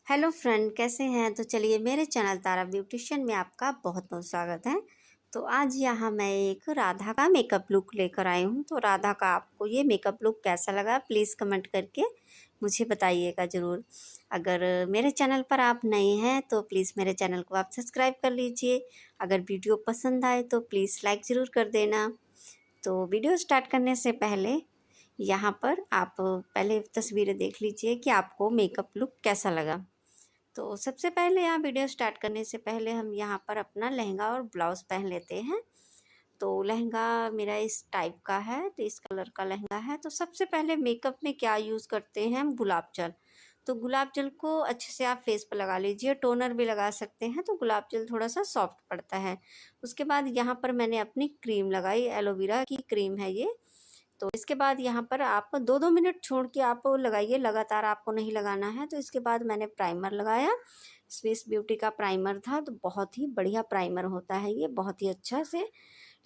Hello friend, कैसे हैं। तो चलिए, मेरे चैनल तारा ब्यूटिशियन में आपका बहुत बहुत स्वागत है। तो आज यहाँ मैं एक राधा का मेकअप लुक लेकर आई हूँ। तो राधा का आपको ये मेकअप लुक कैसा लगा, प्लीज़ कमेंट करके मुझे बताइएगा ज़रूर। अगर मेरे चैनल पर आप नए हैं तो प्लीज़ मेरे चैनल को आप सब्सक्राइब कर लीजिए। अगर वीडियो पसंद आए तो प्लीज़ लाइक ज़रूर कर देना। तो वीडियो स्टार्ट करने से पहले यहाँ पर आप पहले तस्वीरें देख लीजिए कि आपको मेकअप लुक कैसा लगा। तो सबसे पहले यहाँ वीडियो स्टार्ट करने से पहले हम यहाँ पर अपना लहंगा और ब्लाउज़ पहन लेते हैं। तो लहंगा मेरा इस टाइप का है, तो इस कलर का लहंगा है। तो सबसे पहले मेकअप में क्या यूज़ करते हैं हम, गुलाब जल। तो गुलाब जल को अच्छे से आप फेस पर लगा लीजिए, टोनर भी लगा सकते हैं। तो गुलाब जल थोड़ा सा सॉफ्ट पड़ता है। उसके बाद यहाँ पर मैंने अपनी क्रीम लगाई, एलोवेरा की क्रीम है ये। तो इसके बाद यहाँ पर आप 2-2 मिनट छोड़ के आप लगाइए, लगातार आपको नहीं लगाना है। तो इसके बाद मैंने प्राइमर लगाया, स्विस ब्यूटी का प्राइमर था। तो बहुत ही बढ़िया प्राइमर होता है ये, बहुत ही अच्छा से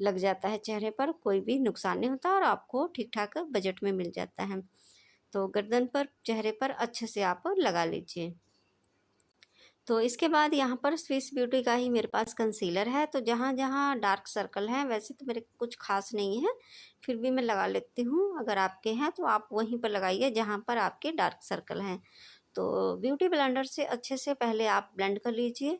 लग जाता है चेहरे पर, कोई भी नुकसान नहीं होता और आपको ठीक ठाक बजट में मिल जाता है। तो गर्दन पर, चेहरे पर अच्छे से आप लगा लीजिए। तो इसके बाद यहाँ पर स्विस ब्यूटी का ही मेरे पास कंसीलर है। तो जहाँ जहाँ डार्क सर्कल हैं, वैसे तो मेरे कुछ खास नहीं है, फिर भी मैं लगा लेती हूँ। अगर आपके हैं तो आप वहीं पर लगाइए जहाँ पर आपके डार्क सर्कल हैं। तो ब्यूटी ब्लेंडर से अच्छे से पहले आप ब्लेंड कर लीजिए।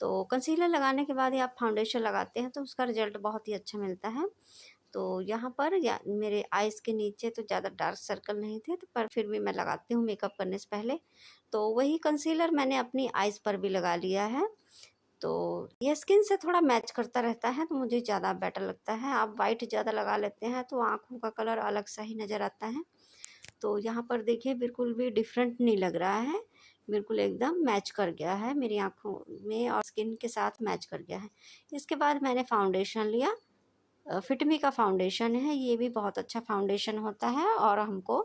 तो कंसीलर लगाने के बाद ही आप फाउंडेशन लगाते हैं तो उसका रिजल्ट बहुत ही अच्छा मिलता है। तो यहाँ पर मेरे आइज़ के नीचे तो ज़्यादा डार्क सर्कल नहीं थे, तो पर फिर भी मैं लगाती हूँ मेकअप करने से पहले। तो वही कंसीलर मैंने अपनी आइज़ पर भी लगा लिया है। तो ये स्किन से थोड़ा मैच करता रहता है, तो मुझे ज़्यादा बेटर लगता है। आप वाइट ज़्यादा लगा लेते हैं तो आँखों का कलर अलग सा ही नज़र आता है। तो यहाँ पर देखिए, बिल्कुल भी डिफरेंट नहीं लग रहा है, बिल्कुल एकदम मैच कर गया है मेरी आँखों में और स्किन के साथ मैच कर गया है। इसके बाद मैंने फाउंडेशन लिया, फिटमी का फाउंडेशन है। ये भी बहुत अच्छा फाउंडेशन होता है और हमको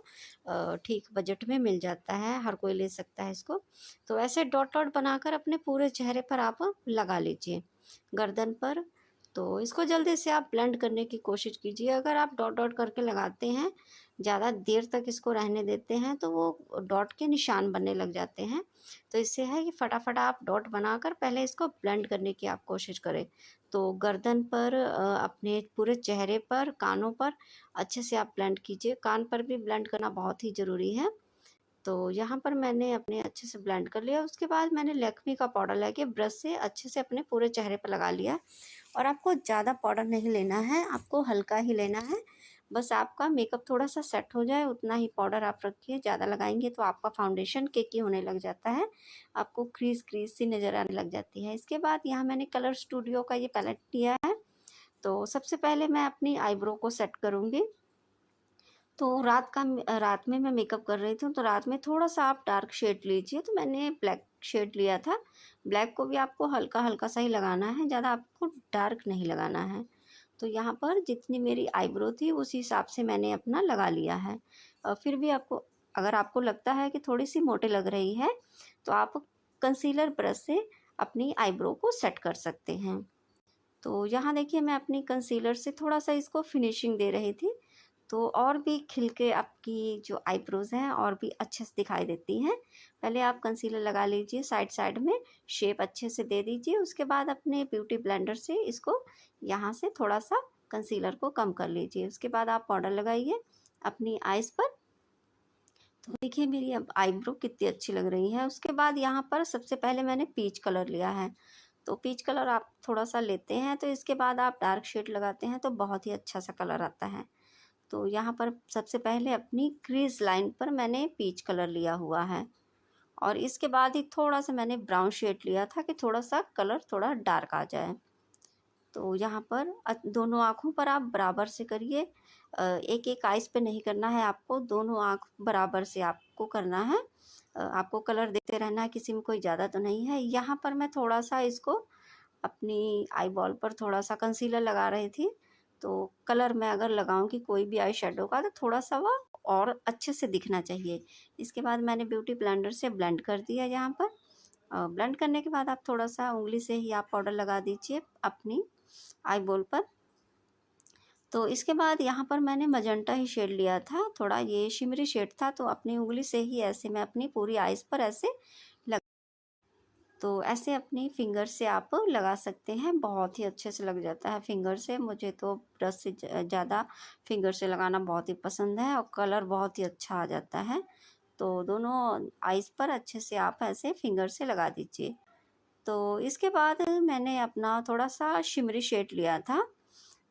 ठीक बजट में मिल जाता है, हर कोई ले सकता है इसको। तो ऐसे डॉट डॉट बनाकर अपने पूरे चेहरे पर आप लगा लीजिए, गर्दन पर। तो इसको जल्दी से आप ब्लेंड करने की कोशिश कीजिए। अगर आप डॉट डॉट करके लगाते हैं, ज़्यादा देर तक इसको रहने देते हैं, तो वो डॉट के निशान बनने लग जाते हैं। तो इससे है कि फटाफट आप डॉट बनाकर पहले इसको ब्लेंड करने की आप कोशिश करें। तो गर्दन पर, अपने पूरे चेहरे पर, कानों पर अच्छे से आप ब्लेंड कीजिए। कान पर भी ब्लेंड करना बहुत ही ज़रूरी है। तो यहाँ पर मैंने अपने अच्छे से ब्लेंड कर लिया। उसके बाद मैंने लैक्मे का पाउडर लेके ब्रश से अच्छे से अपने पूरे चेहरे पर लगा लिया। और आपको ज़्यादा पाउडर नहीं लेना है, आपको हल्का ही लेना है। बस आपका मेकअप थोड़ा सा सेट हो जाए उतना ही पाउडर आप रखिए। ज़्यादा लगाएंगे तो आपका फाउंडेशन केकी होने लग जाता है, आपको क्रीज क्रीज सी नज़र आने लग जाती है। इसके बाद यहाँ मैंने कलर स्टूडियो का ये पैलेट लिया है। तो सबसे पहले मैं अपनी आईब्रो को सेट करूँगी। तो रात में मैं मेकअप कर रही थी, तो रात में थोड़ा सा आप डार्क शेड लीजिए। तो मैंने ब्लैक शेड लिया था। ब्लैक को भी आपको हल्का हल्का सा ही लगाना है, ज़्यादा आपको डार्क नहीं लगाना है। तो यहाँ पर जितनी मेरी आईब्रो थी उसी हिसाब से मैंने अपना लगा लिया है। फिर भी आपको, अगर आपको लगता है कि थोड़ी सी मोटी लग रही है, तो आप कंसीलर ब्रश से अपनी आईब्रो को सेट कर सकते हैं। तो यहाँ देखिए, मैं अपनी कंसीलर से थोड़ा सा इसको फिनिशिंग दे रही थी। तो और भी खिल के आपकी जो आईब्रोज़ हैं और भी अच्छे से दिखाई देती हैं। पहले आप कंसीलर लगा लीजिए, साइड साइड में शेप अच्छे से दे दीजिए। उसके बाद अपने ब्यूटी ब्लेंडर से इसको यहाँ से थोड़ा सा कंसीलर को कम कर लीजिए। उसके बाद आप पाउडर लगाइए अपनी आइज़ पर। तो देखिए मेरी अब आईब्रो कितनी अच्छी लग रही है। उसके बाद यहाँ पर सबसे पहले मैंने पीच कलर लिया है। तो पीच कलर आप थोड़ा सा लेते हैं, तो इसके बाद आप डार्क शेड लगाते हैं तो बहुत ही अच्छा सा कलर आता है। तो यहाँ पर सबसे पहले अपनी क्रीज लाइन पर मैंने पीच कलर लिया हुआ है और इसके बाद ही थोड़ा सा मैंने ब्राउन शेड लिया था कि थोड़ा सा कलर थोड़ा डार्क आ जाए। तो यहाँ पर दोनों आँखों पर आप बराबर से करिए। एक एक आइज़ पे नहीं करना है आपको, दोनों आँख बराबर से आपको करना है। आपको कलर देते रहना है, किसी में कोई ज़्यादा तो नहीं है। यहाँ पर मैं थोड़ा सा इसको अपनी आई बॉल पर थोड़ा सा कंसीलर लगा रही थी। तो कलर मैं अगर लगाऊंगी कोई भी आई शेडो का, तो थोड़ा सा वह और अच्छे से दिखना चाहिए। इसके बाद मैंने ब्यूटी ब्लेंडर से ब्लेंड कर दिया। यहाँ पर ब्लेंड करने के बाद आप थोड़ा सा उंगली से ही आप पाउडर लगा दीजिए अपनी आई बॉल पर। तो इसके बाद यहाँ पर मैंने मजेंटा ही शेड लिया था, थोड़ा ये शिमरी शेड था। तो अपनी उंगली से ही ऐसे मैं अपनी पूरी आइज़ पर ऐसे तो ऐसे अपनी फिंगर से आप लगा सकते हैं, बहुत ही अच्छे से लग जाता है फिंगर से। मुझे तो ब्रश से ज़्यादा फिंगर से लगाना बहुत ही पसंद है और कलर बहुत ही अच्छा आ जाता है। तो दोनों आइज़ पर अच्छे से आप ऐसे फिंगर से लगा दीजिए। तो इसके बाद मैंने अपना थोड़ा सा शिमरी शेड लिया था,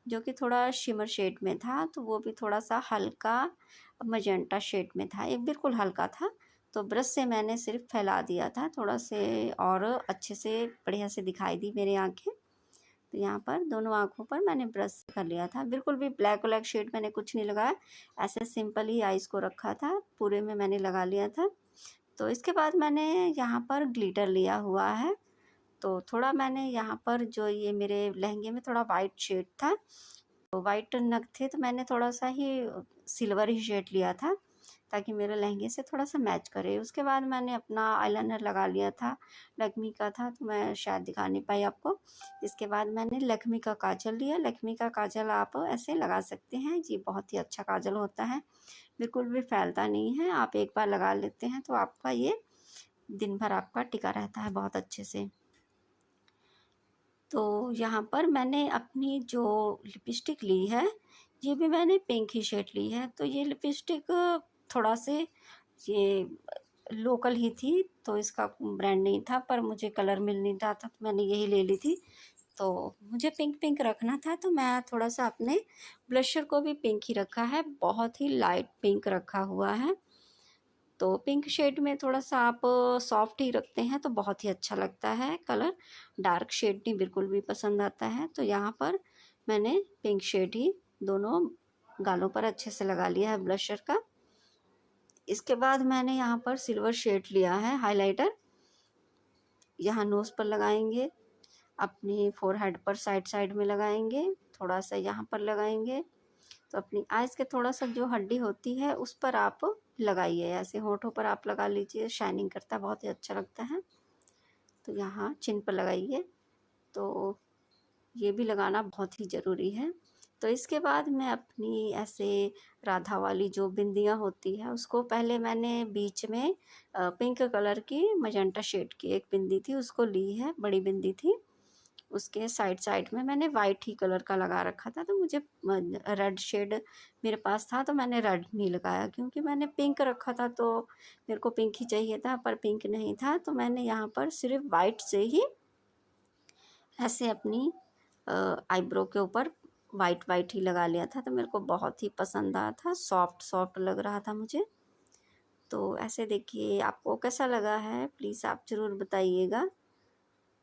जो कि थोड़ा शिमर शेड में था, तो वो भी थोड़ा सा हल्का मजेंटा शेड में था, एक बिल्कुल हल्का था। तो ब्रश से मैंने सिर्फ फैला दिया था थोड़ा से, और अच्छे से बढ़िया से दिखाई दी मेरी आँखें। तो यहाँ पर दोनों आँखों पर मैंने ब्रश कर लिया था, बिल्कुल भी ब्लैक व्लैक शेड मैंने कुछ नहीं लगाया, ऐसे सिंपल ही आइज़ को रखा था, पूरे में मैंने लगा लिया था। तो इसके बाद मैंने यहाँ पर ग्लिटर लिया हुआ है, तो थोड़ा मैंने यहाँ पर जो ये मेरे लहंगे में थोड़ा वाइट शेड था, तो वाइट नग थे, तो मैंने थोड़ा सा ही सिल्वर ही शेड लिया था ताकि मेरे लहंगे से थोड़ा सा मैच करे। उसके बाद मैंने अपना आईलाइनर लगा लिया था, लैक्मे का था, तो मैं शायद दिखा नहीं पाई आपको। इसके बाद मैंने लैक्मे का काजल लिया। लैक्मे का काजल आप ऐसे लगा सकते हैं, जी बहुत ही अच्छा काजल होता है, बिल्कुल भी फैलता नहीं है। आप एक बार लगा लेते हैं तो आपका ये दिन भर आपका टिका रहता है बहुत अच्छे से। तो यहाँ पर मैंने अपनी जो लिपस्टिक ली है, ये भी मैंने पिंक ही शेड ली है। तो ये लिपस्टिक थोड़ा से ये लोकल ही थी, तो इसका ब्रांड नहीं था, पर मुझे कलर मिल नहीं रहा था तो मैंने यही ले ली थी। तो मुझे पिंक पिंक रखना था, तो मैं थोड़ा सा अपने ब्लशर को भी पिंक ही रखा है, बहुत ही लाइट पिंक रखा हुआ है। तो पिंक शेड में थोड़ा सा आप सॉफ्ट ही रखते हैं तो बहुत ही अच्छा लगता है कलर, डार्क शेड नहीं बिल्कुल भी पसंद आता है। तो यहाँ पर मैंने पिंक शेड ही दोनों गालों पर अच्छे से लगा लिया है ब्लशर का। इसके बाद मैंने यहाँ पर सिल्वर शेड लिया है हाइलाइटर, यहाँ नोज़ पर लगाएंगे, अपनी फोरहेड पर साइड साइड में लगाएंगे, थोड़ा सा यहाँ पर लगाएंगे। तो अपनी आइज़ के थोड़ा सा जो हड्डी होती है उस पर आप लगाइए, ऐसे होठों पर आप लगा लीजिए, शाइनिंग करता है, बहुत ही अच्छा लगता है। तो यहाँ चिन पर लगाइए, तो ये भी लगाना बहुत ही ज़रूरी है। तो इसके बाद मैं अपनी ऐसे राधा वाली जो बिंदियाँ होती है उसको पहले मैंने बीच में पिंक कलर की मजेंटा शेड की एक बिंदी थी उसको ली है, बड़ी बिंदी थी। उसके साइड साइड में मैंने वाइट ही कलर का लगा रखा था, तो मुझे रेड शेड मेरे पास था तो मैंने रेड नहीं लगाया, क्योंकि मैंने पिंक रखा था तो मेरे को पिंक ही चाहिए था, पर पिंक नहीं था। तो मैंने यहाँ पर सिर्फ वाइट से ही ऐसे अपनी आईब्रो के ऊपर वाइट वाइट ही लगा लिया था, तो मेरे को बहुत ही पसंद आया था, सॉफ्ट सॉफ्ट लग रहा था मुझे। तो ऐसे देखिए आपको कैसा लगा है, प्लीज़ आप ज़रूर बताइएगा।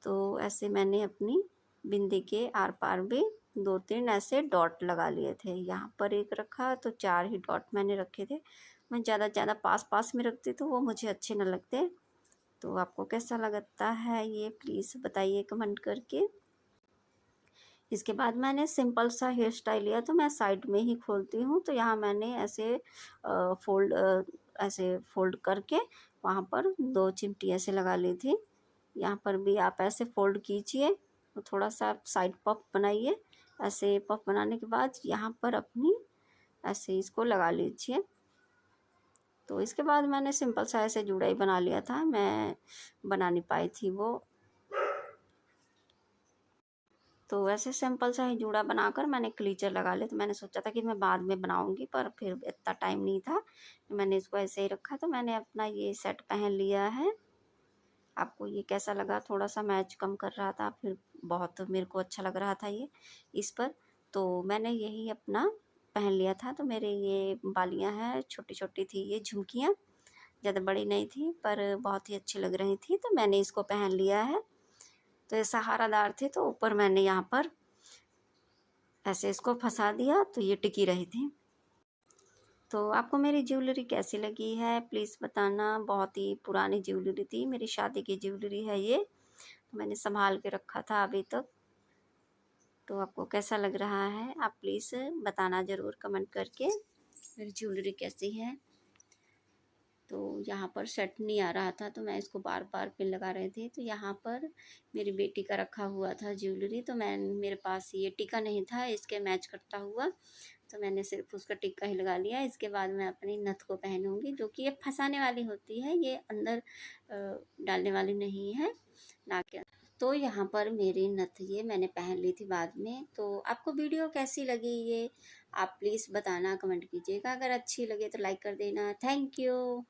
तो ऐसे मैंने अपनी बिंदी के आर पार भी 2-3 ऐसे डॉट लगा लिए थे, यहाँ पर एक रखा तो 4 ही डॉट मैंने रखे थे। मैं ज़्यादा पास पास में रखती तो वो मुझे अच्छे न लगते। तो आपको कैसा लगता है ये प्लीज़ बताइए कमेंट करके। इसके बाद मैंने सिंपल सा हेयर स्टाइल लिया, तो मैं साइड में ही खोलती हूँ, तो यहाँ मैंने ऐसे ऐसे फोल्ड करके वहाँ पर 2 चिमटी ऐसे लगा ली थी। यहाँ पर भी आप ऐसे फोल्ड कीजिए, तो थोड़ा सा आप साइड पफ बनाइए। ऐसे पफ बनाने के बाद यहाँ पर अपनी ऐसे इसको लगा लीजिए। तो इसके बाद मैंने सिंपल सा ऐसे जूड़ा ही बना लिया था, मैं बना नहीं पाई थी वो। तो वैसे सिंपल सा ही जूड़ा बनाकर मैंने क्लीचर लगा लिया। तो मैंने सोचा था कि मैं बाद में बनाऊंगी, पर फिर इतना टाइम नहीं था, मैंने इसको ऐसे ही रखा। तो मैंने अपना ये सेट पहन लिया है। आपको ये कैसा लगा? थोड़ा सा मैच कम कर रहा था, फिर बहुत मेरे को अच्छा लग रहा था ये इस पर। तो मैंने यही अपना पहन लिया था। तो मेरे ये बालियाँ हैं, छोटी छोटी थी ये झुमकियाँ, ज़्यादा बड़ी नहीं थी पर बहुत ही अच्छी लग रही थी, तो मैंने इसको पहन लिया है। तो ये सहारादार थी, तो ऊपर मैंने यहाँ पर ऐसे इसको फंसा दिया, तो ये टिकी रही थी। तो आपको मेरी ज्वेलरी कैसी लगी है प्लीज़ बताना। बहुत ही पुरानी ज्वेलरी थी, मेरी शादी की ज्वेलरी है ये, तो मैंने संभाल के रखा था अभी तक। तो आपको कैसा लग रहा है आप प्लीज़ बताना ज़रूर कमेंट करके, मेरी ज्वेलरी कैसी है। तो यहाँ पर सेट नहीं आ रहा था, तो मैं इसको बार बार पिन लगा रही थी। तो यहाँ पर मेरी बेटी का रखा हुआ था ज्वेलरी, तो मेरे पास ये टीका नहीं था इसके मैच करता हुआ, तो मैंने सिर्फ उसका टिक्का ही लगा लिया। इसके बाद मैं अपनी नथ को पहनूंगी, जो कि ये फंसाने वाली होती है, ये अंदर डालने वाली नहीं है। नाक के। तो यहाँ पर मेरी नथ ये मैंने पहन ली थी बाद में। तो आपको वीडियो कैसी लगी ये आप प्लीज़ बताना, कमेंट कीजिएगा। अगर अच्छी लगे तो लाइक कर देना। Thank you.